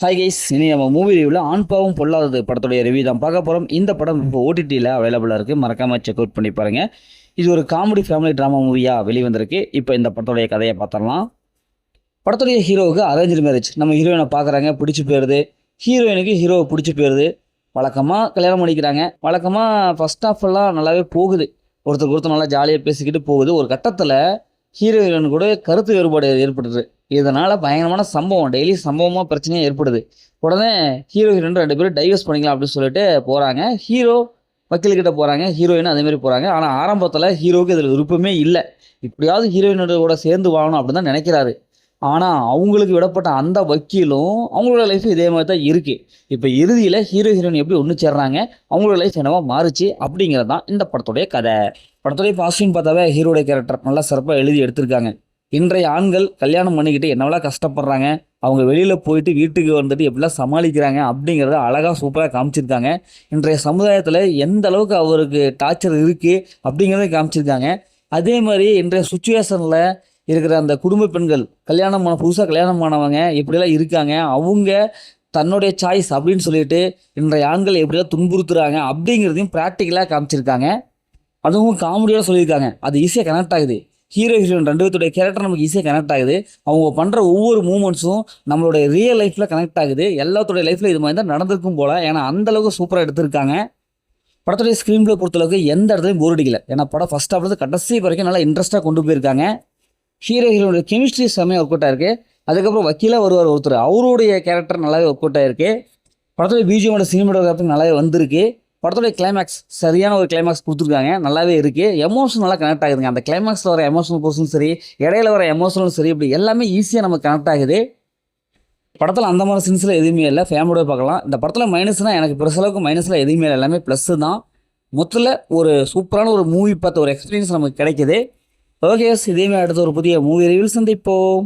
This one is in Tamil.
ஹாய் கைஸ், இனி நம்ம மூவி ரிவ்யூவில் ஆண் பாவம் பொல்லாதது படத்துடைய ரிவ்யூ தான் பார்க்க போகிறோம். இந்த படம் இப்போ ஓடிடியில் அவைலபிளாக இருக்குது, மறக்காமல் செக் அவுட் பண்ணி பாருங்க. இது ஒரு காமெடி ஃபேமிலி ட்ராமா மூவியாக வெளிவந்திருக்கு. இப்போ இந்த படத்துடைய கதையை பார்த்துடலாம். படத்துடைய ஹீரோவுக்கு அரேஞ்ச் மேரேஜ். நம்ம ஹீரோயினை பார்க்குறாங்க, பிடிச்சி போயிடுது. ஹீரோயினுக்கு ஹீரோவை பிடிச்சி போயிடுது. வழக்கமாக கல்யாணம் பண்ணிக்கிறாங்க. வழக்கமாக ஃபஸ்ட் ஆஃப் எல்லாம் நல்லாவே போகுது, ஒருத்தருக்கு நல்லா ஜாலியாக பேசிக்கிட்டு போகுது. ஒரு கட்டத்தில் ஹீரோயின் கூட கருத்து வேறுபாடு ஏற்படுது. இதனால் பயங்கரமான சம்பவம், டெய்லி சம்பவமாக பிரச்சனையாக ஏற்படுது. உடனே ஹீரோ ஹீரோயின் 2 பேரும் டைவர்ஸ் பண்ணிக்கலாம் அப்படின்னு சொல்லிட்டு போகிறாங்க. ஹீரோ வக்கீல்கிட்ட போகிறாங்க, ஹீரோயின் அதேமாதிரி போகிறாங்க. ஆனால் ஆரம்பத்தில் ஹீரோவுக்கு இதில் விருப்பமே இல்லை. இப்படியாவது ஹீரோயினோட சேர்ந்து வாழணும் அப்படின்னு தான் நினைக்கிறாரு. ஆனால் அவங்களுக்கு விடப்பட்ட அந்த வக்கீலும் அவங்களோட லைஃப் இதே மாதிரி தான் இருக்குது. இப்போ இறுதியில் ஹீரோ ஹீரோயின் எப்படி ஒன்று சேர்றாங்க, அவங்களோட லைஃப் என்னவா மாறுச்சு அப்படிங்கிறது தான் இந்த படத்துடைய கதை. படத்துடைய பாசிட்டிவ் பார்த்தாவே ஹீரோடைய கேரக்டர் நல்லா சிறப்பாக எழுதி எடுத்திருக்காங்க. இன்றைய ஆண்கள் கல்யாணம் பண்ணிக்கிட்டு என்னவெல்லாம் கஷ்டப்படுறாங்க, அவங்க வெளியில் போயிட்டு வீட்டுக்கு வந்துட்டு எப்படிலாம் சமாளிக்கிறாங்க அப்படிங்கிறத அழகாக சூப்பராக காமிச்சிருக்காங்க. இன்றைய சமுதாயத்தில் எந்த அளவுக்கு அவருக்கு டார்ச்சர் இருக்குது அப்படிங்கிறத காமிச்சிருக்காங்க. அதே மாதிரி இன்றைய சுச்சுவேஷனில் இருக்கிற அந்த குடும்ப பெண்கள், புதுசாக கல்யாணமானவங்க எப்படிலாம் இருக்காங்க, அவங்க தன்னுடைய சாய்ஸ் அப்படின்னு சொல்லிட்டு இன்றைய ஆண்கள் எப்படிலாம் துன்புறுத்துறாங்க அப்படிங்கிறதையும் ப்ராக்டிக்கலாக காமிச்சிருக்காங்க. அதுவும் காமெடியாக சொல்லியிருக்காங்க. அது ஈஸியாக கனெக்ட் ஆகுது. ஹீரோ ஹீரோயின் 2 பேர்த்துடைய கேரக்டர் நமக்கு ஈஸியாக கனெக்ட் ஆகுது. அவங்க பண்ணுற ஒவ்வொரு மூமெண்ட்ஸும் நம்மளுடைய ரியல் லைஃப்பில் கனெக்ட் ஆகுது. எல்லாத்துடைய லைஃப்பில் இது மாதிரி தான் நடந்திருக்கும் போல். ஏன்னா அந்தளவுக்கு சூப்பராக எடுத்திருக்காங்க. படத்துடைய ஸ்க்ரீன் ப்ளே பொறுத்தளவுக்கு எந்த இடத்துலையும் போர் அடிக்கல. ஏன்னா படம் ஃபஸ்ட் ஹாஃப்லேருந்து கடைசி வரைக்கும் நல்லா இன்ட்ரெஸ்ட்டாக கொண்டு போயிருக்காங்க. ஹீரோ ஹீரோனுடைய கெமிஸ்ட்ரி செம்மையாக ஒர்க் அவுட் ஆயிருக்கு. அதுக்கப்புறம் வக்கீலாக வருவார் ஒருத்தர், அவருடைய கேரக்டர் நல்லாவே ஒர்க் அவுட் ஆயிருக்கு. படத்துடைய பிஜிஎமோட சினிமாட்டோகிராஃபி நல்லாவே வந்திருக்கு. படத்துடைய கிளைமேக்ஸ் சரியான ஒரு கிளைமேக்ஸ் கொடுத்துருக்காங்க, நல்லாவே இருக்குது. எமோஷன் நல்லா கனெக்ட் ஆகுதுங்க. அந்த கிளைமேக்ஸில் வர எமோஷனல் போர்ஷனும் சரி, இடையில வர எமோஷனலும் சரி, இப்படி எல்லாமே ஈஸியாக நமக்கு கனெக்ட் ஆகுது. படத்தில் அந்த மாதிரி சீன்ஸில் எதுவுமே இல்லை, ஃபேமிலியோட பார்க்கலாம். இந்த படத்தில் மைனஸ்னால் எனக்கு பெருசளவுக்கு மைனஸில் எதுவுமே இல்லை, எல்லாமே ப்ளஸ்ஸு தான். மொத்தத்தில் ஒரு சூப்பரான ஒரு மூவி பார்த்த ஒரு எக்ஸ்பீரியன்ஸ் நமக்கு கிடைக்கிது. ஓகே, இதேமாதிரி அடுத்த ஒரு புதிய மூவி ரிவ்யூ சந்திப்போம்.